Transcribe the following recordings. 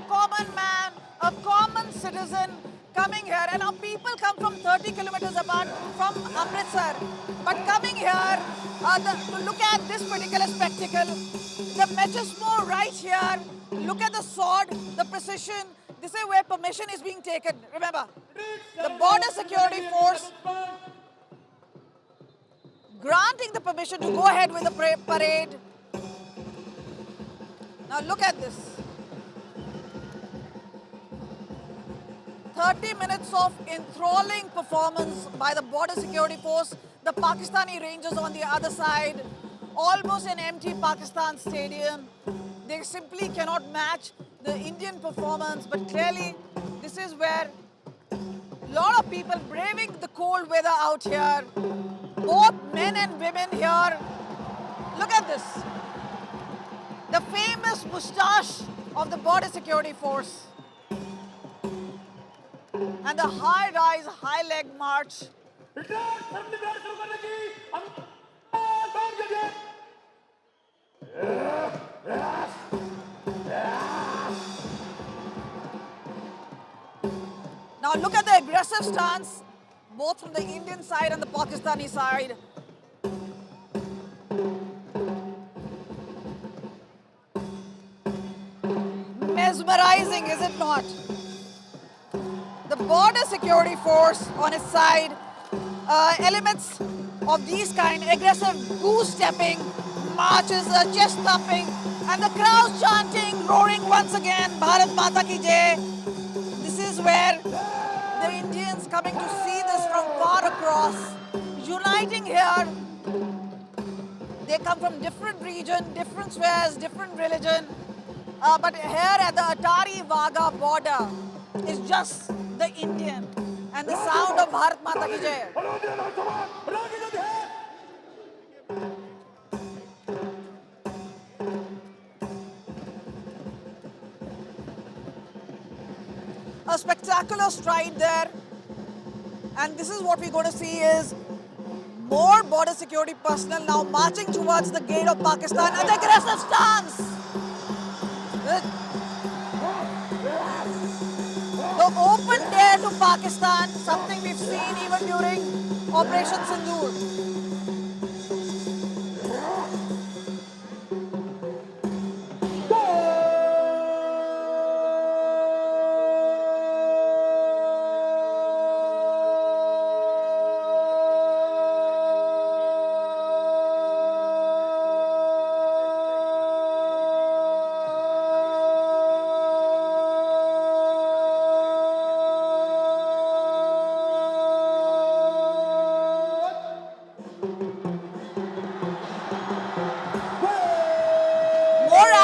common man, a common citizen coming here. And now people come from 30 kilometers apart from Amritsar. But coming here to look at this particular spectacle, the machismo right here, look at the sword, the precision. This is where permission is being taken. Remember, the border security force granting the permission to go ahead with the parade. Now look at this. 30 minutes of enthralling performance by the border security force. The Pakistani Rangers on the other side. Almost an empty Pakistan stadium. They simply cannot match the Indian performance, but clearly this is where a lot of people braving the cold weather out here. Both men and women here. Look at this. The famous moustache of the border security force. And the high-rise, high-leg march. Now look at the aggressive stance, both from the Indian side and the Pakistani side. Mesmerizing, is it not? The border security force on its side, elements of these kind, aggressive goose-stepping, marches, chest thumping, and the crowds chanting, roaring once again, Bharat Mata Ki Jai. This is where the Indians coming to see this from far across, uniting here. They come from different region, different spheres, different religion. But here at the Atari Wagah border is just the Indian and the sound of Bharat Mata Ki Jai. A spectacular stride there, and this is what we're going to see is more border security personnel now marching towards the gate of Pakistan and the aggressive stance. The open dare to Pakistan, something we've seen even during Operation Sindoor.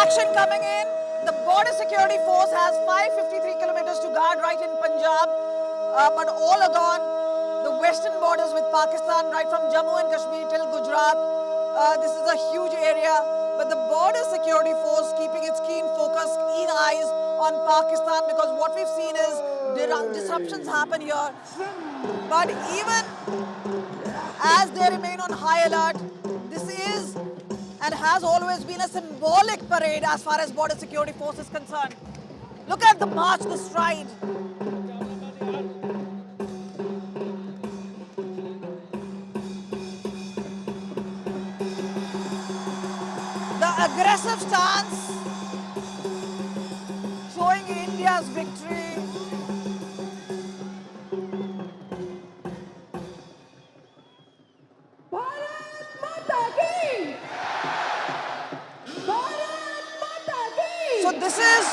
Action coming in. The border security force has 553 kilometers to guard right in Punjab, but all along the western borders with Pakistan, right from Jammu and Kashmir till Gujarat. This is a huge area, but the border security force keeping its keen focus, keen eyes on Pakistan, because what we've seen is disruptions happen here. But even as they remain on high alert, this is and has always been a symbolic parade as far as border security force is concerned. Look at the march, the stride. The aggressive stance, showing India's victory. So this is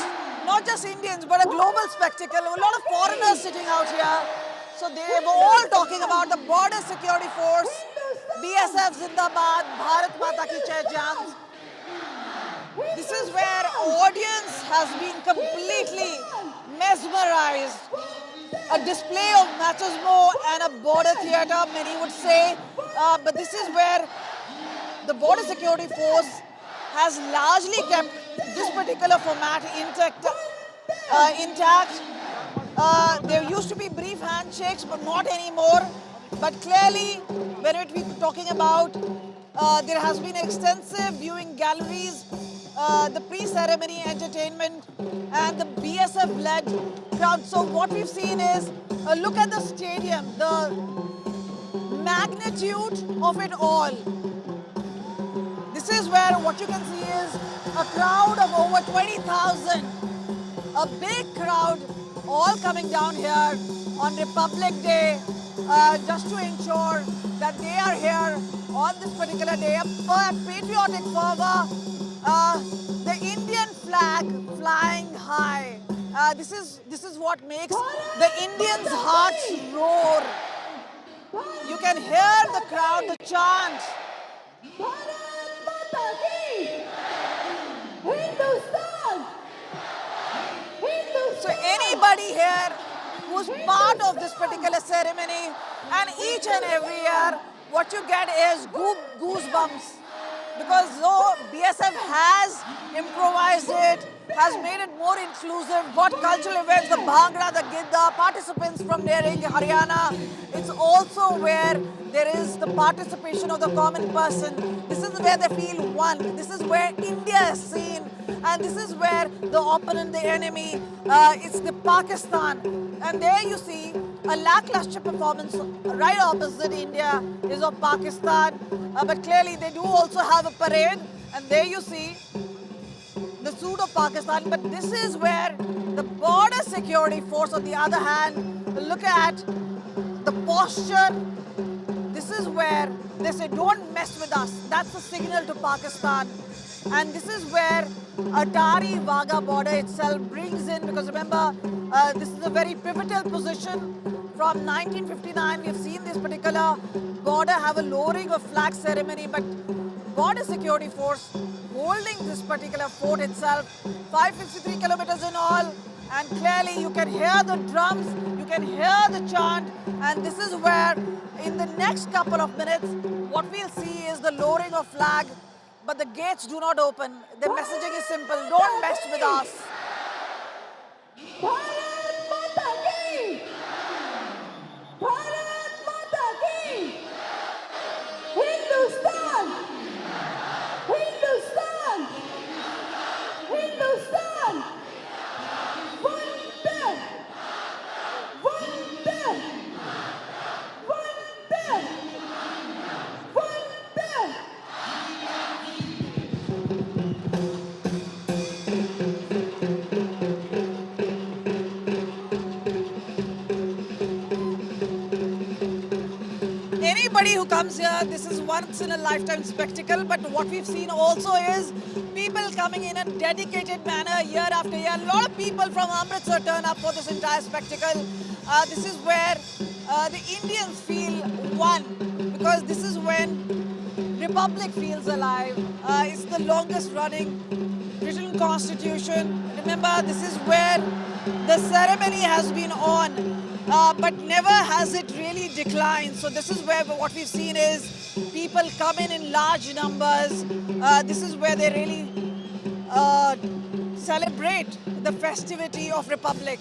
not just Indians, but a global spectacle. A lot of foreigners sitting out here. So they were all talking about the border security force, BSF Zindabad, Bharat Mata Ki Jai chants. This is where audience has been completely mesmerized. A display of machismo and a border theatre, many would say. But this is where the border security force has largely kept this particular format intact. There used to be brief handshakes, but not anymore. But clearly, when we're talking about, there has been extensive viewing galleries the pre-ceremony entertainment and the BSF-led crowd. So what we've seen is, look at the stadium, the magnitude of it all. This is where what you can see is a crowd of over 20,000, a big crowd all coming down here on Republic Day just to ensure that they are here on this particular day. A patriotic fervor, the Indian flag flying high. This is what makes the Indians' hearts roar. You can hear the crowd, the chant. So anybody here who's part of this particular ceremony, and each and every year, what you get is goosebumps. Because though BSF has improvised it, has made it more inclusive, got cultural events, the Bhangra, the Gidda, participants from neighboring Haryana, it's also where there is the participation of the common person. This is where they feel one. This is where India is seen. And this is where the opponent, the enemy, it's the Pakistan. And there you see a lackluster performance right opposite India is of Pakistan. But clearly they do also have a parade. And there you see the suit of Pakistan. But this is where the border security force, on the other hand, look at the posture. This is where they say, don't mess with us. That's the signal to Pakistan. And this is where Atari-Wagah border itself brings in, because remember, this is a very pivotal position. From 1959, we have seen this particular border have a lowering of flag ceremony, but border security force holding this particular fort itself, 563 kilometers in all, and clearly you can hear the drums, you can hear the chant, and this is where in the next couple of minutes, what we'll see is the lowering of flag. But the gates do not open. The messaging is simple. Don't mess with us. Bharat Mata Ki! Bharat Mata Ki! Hindustan! Hindustan! Hindustan! Vande! Vande! Vande! Vande! Anybody who comes here, this is once in a lifetime spectacle, but what we've seen also is people coming in a dedicated manner year after year. A lot of people from Amritsar turn up for this entire spectacle. This is where the Indians feel one, because this is when Republic feels alive. It's the longest running written constitution. Remember, this is where the ceremony has been on. But never has it really declined. So this is where what we've seen is people come in large numbers. This is where they really celebrate the festivity of Republic.